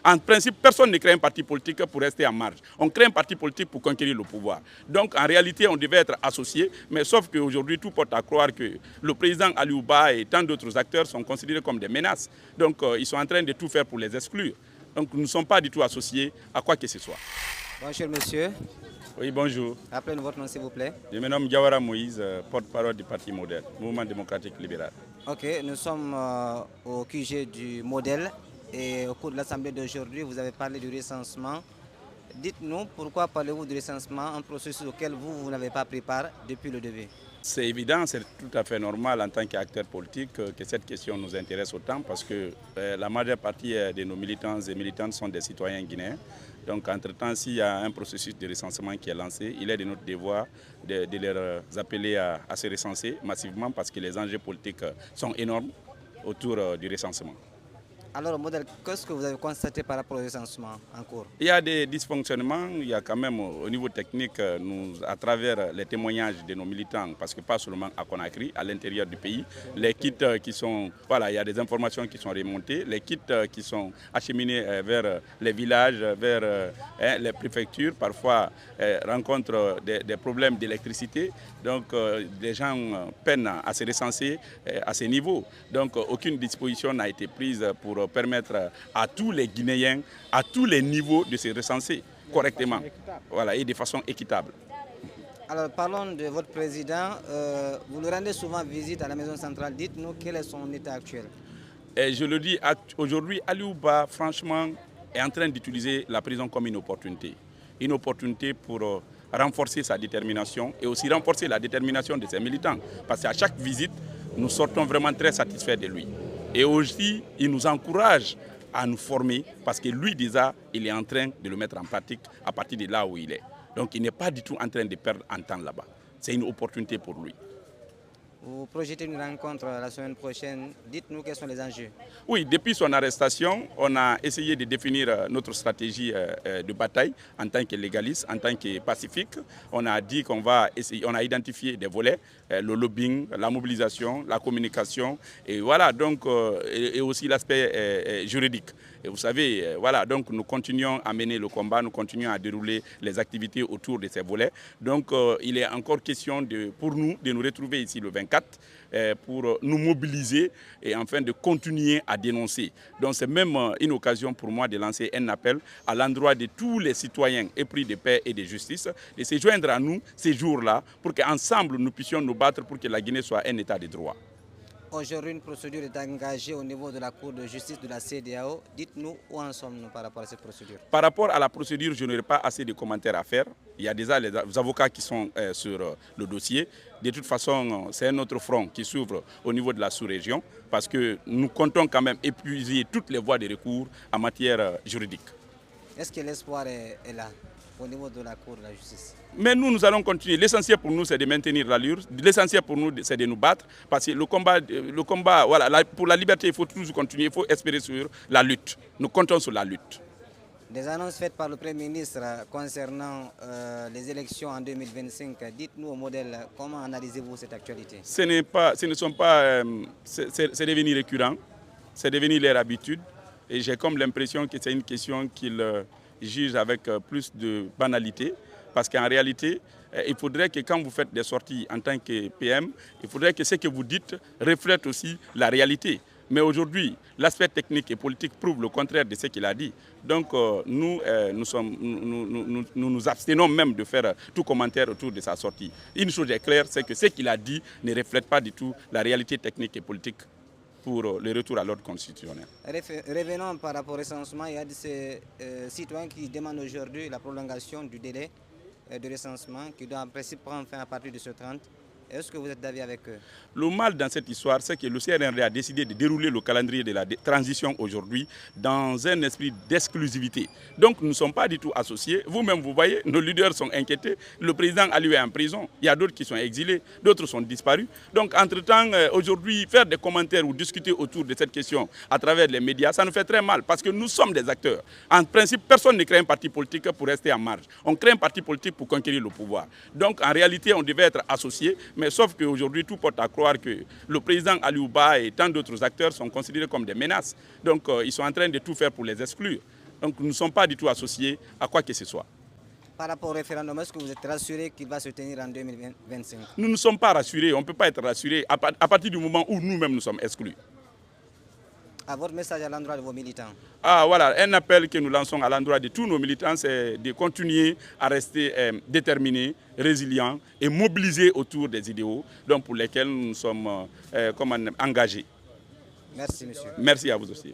En principe, personne ne crée un parti politique pour rester en marge. On crée un parti politique pour conquérir le pouvoir. Donc en réalité, on devait être associés, mais sauf qu'aujourd'hui, tout porte à croire que le président Aliou Ba et tant d'autres acteurs sont considérés comme des menaces. Donc ils sont en train de tout faire pour les exclure. Donc nous ne sommes pas du tout associés à quoi que ce soit. Bonjour monsieur. Oui, bonjour. Rappelez-nous votre nom s'il vous plaît. Je me nomme Diawara Moïse, porte-parole du Parti Modèle, Mouvement démocratique libéral. Ok, nous sommes au QG du Modèle et au cours de l'Assemblée d'aujourd'hui, vous avez parlé du recensement. Dites-nous pourquoi parlez-vous du recensement, un processus auquel vous n'avez pas pris part depuis le début. C'est évident, c'est tout à fait normal en tant qu'acteur politique que cette question nous intéresse autant parce que la majeure partie de nos militants et militantes sont des citoyens guinéens. Donc entre-temps, s'il y a un processus de recensement qui est lancé, il est de notre devoir de les appeler à se recenser massivement parce que les enjeux politiques sont énormes autour du recensement. Alors, Modèle, qu'est-ce que vous avez constaté par rapport au recensement en cours? Il y a des dysfonctionnements, il y a quand même au niveau technique, à travers les témoignages de nos militants, parce que pas seulement à Conakry, à l'intérieur du pays, les kits qui sont, voilà, il y a des informations qui sont remontées, les kits qui sont acheminés vers les villages, vers les préfectures, parfois rencontrent des problèmes d'électricité, donc les gens peinent à se recenser à ce niveau. Donc aucune disposition n'a été prise pour permettre à tous les Guinéens, à tous les niveaux, de se recenser correctement, voilà, et de façon équitable. Alors parlons de votre président. Vous le rendez souvent visite à la maison centrale. Dites-nous quel est son état actuel. Et je le dis, aujourd'hui, Aliou Ba, franchement, est en train d'utiliser la prison comme une opportunité. Une opportunité pour renforcer sa détermination et aussi renforcer la détermination de ses militants. Parce qu'à chaque visite, nous sortons vraiment très satisfaits de lui. Et aussi, il nous encourage à nous former parce que lui déjà, il est en train de le mettre en pratique à partir de là où il est. Donc il n'est pas du tout en train de perdre en temps là-bas. C'est une opportunité pour lui. Vous projetez une rencontre la semaine prochaine. Dites-nous quels sont les enjeux. Oui, depuis son arrestation, on a essayé de définir notre stratégie de bataille en tant que légaliste, en tant que pacifique. On a dit qu'on va essayer, on a identifié des volets, le lobbying, la mobilisation, la communication, et voilà, donc, et aussi l'aspect juridique. Et vous savez, voilà, donc nous continuons à mener le combat, nous continuons à dérouler les activités autour de ces volets. Donc il est encore question pour nous de nous retrouver ici le 24 pour nous mobiliser et enfin de continuer à dénoncer. Donc c'est même une occasion pour moi de lancer un appel à l'endroit de tous les citoyens épris de paix et de justice de se joindre à nous ces jours-là pour qu'ensemble nous puissions nous battre pour que la Guinée soit un état de droit. Aujourd'hui, une procédure est engagée au niveau de la Cour de justice de la CEDEAO. Dites-nous où en sommes-nous par rapport à cette procédure. Par rapport à la procédure, je n'aurai pas assez de commentaires à faire. Il y a déjà les avocats qui sont sur le dossier. De toute façon, c'est un autre front qui s'ouvre au niveau de la sous-région parce que nous comptons quand même épuiser toutes les voies de recours en matière juridique. Est-ce que l'espoir est là au niveau de la Cour de la justice? Mais nous allons continuer. L'essentiel pour nous, c'est de maintenir l'allure. L'essentiel pour nous, c'est de nous battre. Parce que le combat voilà, pour la liberté, il faut toujours continuer. Il faut espérer sur la lutte. Nous comptons sur la lutte. Des annonces faites par le Premier ministre concernant les élections en 2025. Dites-nous au Modèle, comment analysez-vous cette actualité? C'est devenu récurrent. C'est devenu leur habitude. Et j'ai comme l'impression que c'est une question qu'ils jugent avec plus de banalité. Parce qu'en réalité, il faudrait que quand vous faites des sorties en tant que PM, il faudrait que ce que vous dites reflète aussi la réalité. Mais aujourd'hui, l'aspect technique et politique prouve le contraire de ce qu'il a dit. Donc nous nous abstenons même de faire tout commentaire autour de sa sortie. Une chose est claire, c'est que ce qu'il a dit ne reflète pas du tout la réalité technique et politique pour le retour à l'ordre constitutionnel. Revenons par rapport au recensement. Il y a de ces citoyens qui demandent aujourd'hui la prolongation du délai de recensement qui doit en principe prendre fin à partir de ce 30. Est-ce que vous êtes d'avis avec eux? Le mal dans cette histoire, c'est que le CNRD a décidé de dérouler le calendrier de la transition aujourd'hui dans un esprit d'exclusivité. Donc nous ne sommes pas du tout associés. Vous-même, vous voyez, nos leaders sont inquiétés. Le président Aliou est en prison. Il y a d'autres qui sont exilés, d'autres sont disparus. Donc entre-temps, aujourd'hui, faire des commentaires ou discuter autour de cette question à travers les médias, ça nous fait très mal parce que nous sommes des acteurs. En principe, personne ne crée un parti politique pour rester en marge. On crée un parti politique pour conquérir le pouvoir. Donc en réalité, on devait être associés. Mais sauf qu'aujourd'hui, tout porte à croire que le président Aliou Ba et tant d'autres acteurs sont considérés comme des menaces. Donc ils sont en train de tout faire pour les exclure. Donc nous ne sommes pas du tout associés à quoi que ce soit. Par rapport au référendum, est-ce que vous êtes rassuré qu'il va se tenir en 2025? Nous ne sommes pas rassurés, on ne peut pas être rassuré à partir du moment où nous-mêmes nous sommes exclus. À votre message à l'endroit de vos militants? Voilà, un appel que nous lançons à l'endroit de tous nos militants, c'est de continuer à rester déterminés, résilients et mobilisés autour des idéaux donc pour lesquels nous sommes engagés. Merci, monsieur. Merci à vous aussi.